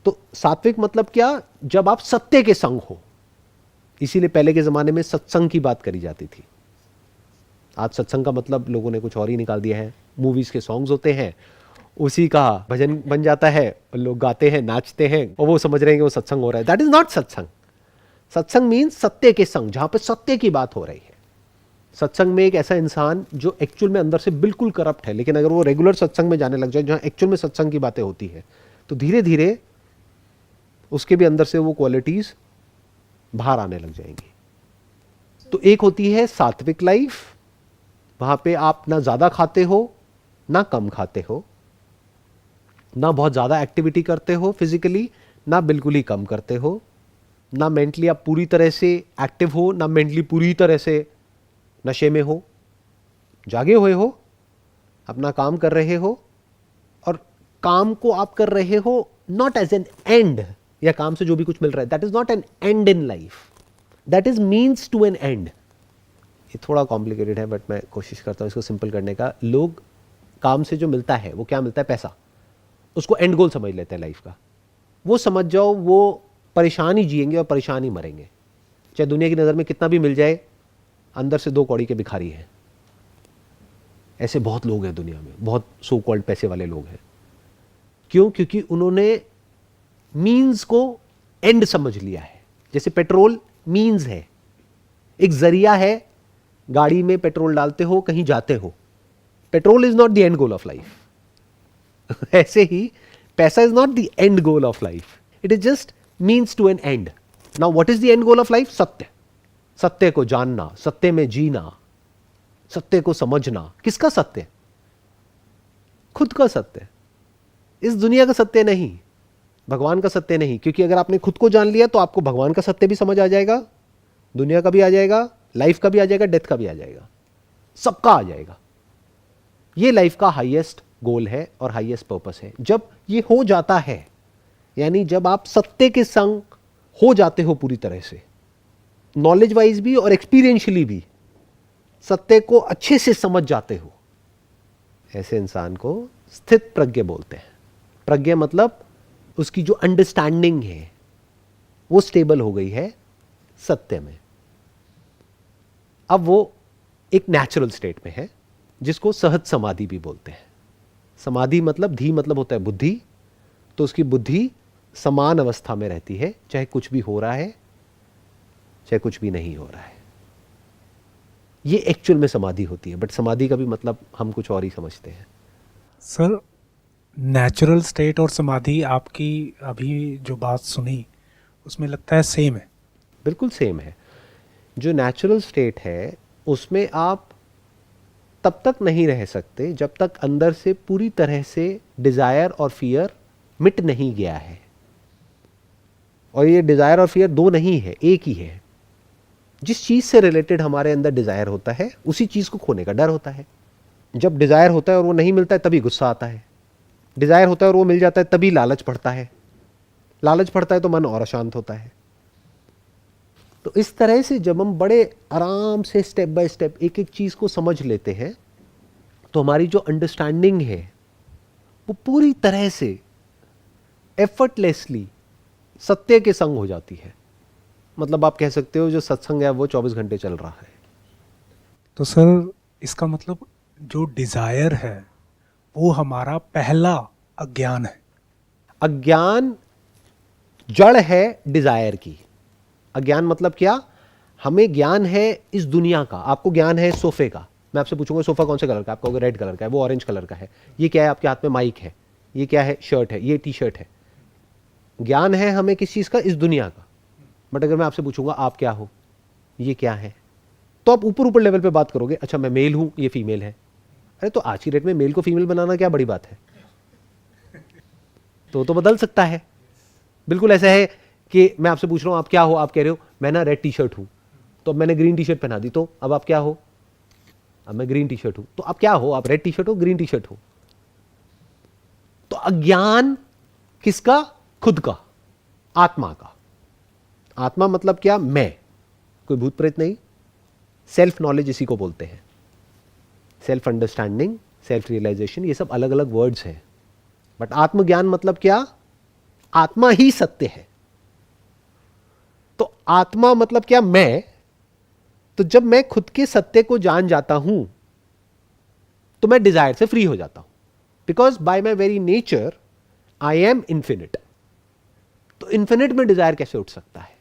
तो सात्विक मतलब क्या? जब आप सत्य के संग हो। इसीलिए पहले के जमाने में सत्संग की बात करी जाती थी। आज सत्संग का मतलब लोगों ने कुछ और ही निकाल दिया है। मूवीज के सॉन्ग्स होते हैं, उसी का भजन बन जाता है, लोग गाते हैं, नाचते हैं, और वो समझ रहे हैं कि वो सत्संग हो रहा है। दैट इज नॉट सत्संग। सत्संग मीन्स सत्य के संग, जहां पर सत्य की बात हो रही है। सत्संग में एक ऐसा इंसान जो एक्चुअल में अंदर से बिल्कुल करप्ट है, लेकिन अगर वो रेगुलर सत्संग में जाने लग जाए जहां एक्चुअल में सत्संग की बातें होती है, तो धीरे धीरे उसके भी अंदर से वो क्वालिटीज बाहर आने लग जाएंगी। तो एक होती है सात्विक लाइफ, वहां पे आप ना ज्यादा खाते हो ना कम खाते हो, ना बहुत ज्यादा एक्टिविटी करते हो फिजिकली, ना बिल्कुल ही कम करते हो, ना मेंटली आप पूरी तरह से एक्टिव हो, ना मेंटली पूरी तरह से नशे में हो। जागे हुए हो, अपना काम कर रहे हो, और काम को आप कर रहे हो नॉट एज एन एंड, या काम से जो भी कुछ मिल रहा है that is not an end in life, that is means to an end. ये थोड़ा कॉम्प्लिकेटेड है बट मैं कोशिश करता हूं इसको सिंपल करने का। लोग काम से जो मिलता है वो क्या मिलता है? पैसा। उसको एंड गोल समझ लेते हैं लाइफ का। वो समझ जाओ वो परेशान ही जिएंगे और परेशान ही मरेंगे, चाहे दुनिया की नज़र में कितना भी मिल जाए, अंदर से 2 कौड़ी के भिखारी हैं। ऐसे बहुत लोग हैं दुनिया में, बहुत सो कॉल्ड पैसे वाले लोग हैं। क्यों? क्योंकि उन्होंने मीन्स को एंड समझ लिया है। जैसे पेट्रोल मीन्स है, एक जरिया है, गाड़ी में पेट्रोल डालते हो, कहीं जाते हो। Petrol is not the end goal of life. ऐसे ही पैसा is not the end goal of life, it is just means to an end. Now what is the end goal of life? सत्य। सत्य को जानना, सत्य में जीना, सत्य को समझना। किसका सत्य? खुद का सत्य। इस दुनिया का सत्य नहीं, भगवान का सत्य नहीं। क्योंकि अगर आपने खुद को जान लिया तो आपको भगवान का सत्य भी समझ आ जाएगा, दुनिया का भी आ जाएगा, लाइफ का भी आ जाएगा, डेथ का भी आ जाएगा, सबका आ जाएगा। ये लाइफ का हाईएस्ट गोल है और हाईएस्ट पर्पस है। जब ये हो जाता है, यानी जब आप सत्य के संग हो जाते हो पूरी तरह से, नॉलेज वाइज भी और एक्सपीरियंशियली भी सत्य को अच्छे से समझ जाते हो, ऐसे इंसान को स्थित प्रज्ञ बोलते हैं। प्रज्ञा मतलब उसकी जो अंडरस्टैंडिंग है वो स्टेबल हो गई है सत्य में। अब वो एक नेचुरल स्टेट में है, जिसको सहज समाधि भी बोलते हैं। समाधि मतलब, धी मतलब होता है बुद्धि, तो उसकी बुद्धि समान अवस्था में रहती है, चाहे कुछ भी हो रहा है चाहे कुछ भी नहीं हो रहा है। ये एक्चुअल में समाधि होती है, बट समाधि का भी मतलब हम कुछ और ही समझते हैं। सर, नेचुरल स्टेट और समाधि, आपकी अभी जो बात सुनी उसमें लगता है सेम है। बिल्कुल सेम है। जो नेचुरल स्टेट है उसमें आप तब तक नहीं रह सकते जब तक अंदर से पूरी तरह से डिजायर और फियर मिट नहीं गया है। और ये डिजायर और फियर दो नहीं है, एक ही है। जिस चीज से रिलेटेड हमारे अंदर डिजायर होता है उसी चीज को खोने का डर होता है। जब डिजायर होता है और वो नहीं मिलता है तभी गुस्सा आता है, डिजायर होता है और वो मिल जाता है तभी लालच पड़ता है, लालच पड़ता है तो मन और अशांत होता है। तो इस तरह से जब हम बड़े आराम से स्टेप बाय स्टेप एक एक चीज को समझ लेते हैं तो हमारी जो अंडरस्टैंडिंग है वो पूरी तरह से एफर्टलेसली सत्य के संग हो जाती है। मतलब आप कह सकते हो जो सत्संग है वो 24 घंटे चल रहा है। तो सर, इसका मतलब जो डिज़ायर है वो हमारा पहला अज्ञान है। अज्ञान जड़ है डिजायर की। अज्ञान मतलब क्या? हमें ज्ञान है इस दुनिया का। आपको ज्ञान है सोफे का, मैं आपसे पूछूंगा सोफा कौन से कलर का, आप कहोगे रेड कलर का है, वो ऑरेंज कलर का है। ये क्या है? आपके हाथ में माइक है। ये क्या है? शर्ट है, ये टी शर्ट है। ज्ञान है हमें किस चीज का? इस दुनिया का। बट अगर मैं आपसे पूछूंगा आप क्या हो, ये क्या है, तो आप ऊपर ऊपर लेवल पे बात करोगे। अच्छा मैं मेल हूं, ये फीमेल है। अरे तो आज की डेट में मेल को फीमेल बनाना क्या बड़ी बात है? तो बदल सकता है। बिल्कुल ऐसा है कि मैं आपसे पूछ रहा हूं आप क्या हो, आप कह रहे हो मैं ना रेड टी शर्ट हूं, तो अब मैंने ग्रीन टी शर्ट पहना दी, तो अब आप क्या हो? अब मैं ग्रीन टी शर्ट हूं, तो आप क्या हो? आप रेड टी शर्ट हो, ग्रीन टी शर्ट हो। तो अज्ञान किसका? खुद का, आत्मा का। आत्मा मतलब क्या? मैं, कोई भूत प्रेत नहीं। सेल्फ नॉलेज इसी को बोलते हैं। सेल्फ अंडरस्टैंडिंग, सेल्फ रियलाइजेशन, ये सब अलग अलग वर्ड्स हैं। बट आत्मज्ञान मतलब क्या? आत्मा ही सत्य है। तो आत्मा मतलब क्या? मैं। तो जब मैं खुद के सत्य को जान जाता हूं तो मैं डिजायर से फ्री हो जाता हूं, because by my very nature I am infinite. तो इंफिनिट में डिजायर कैसे उठ सकता है?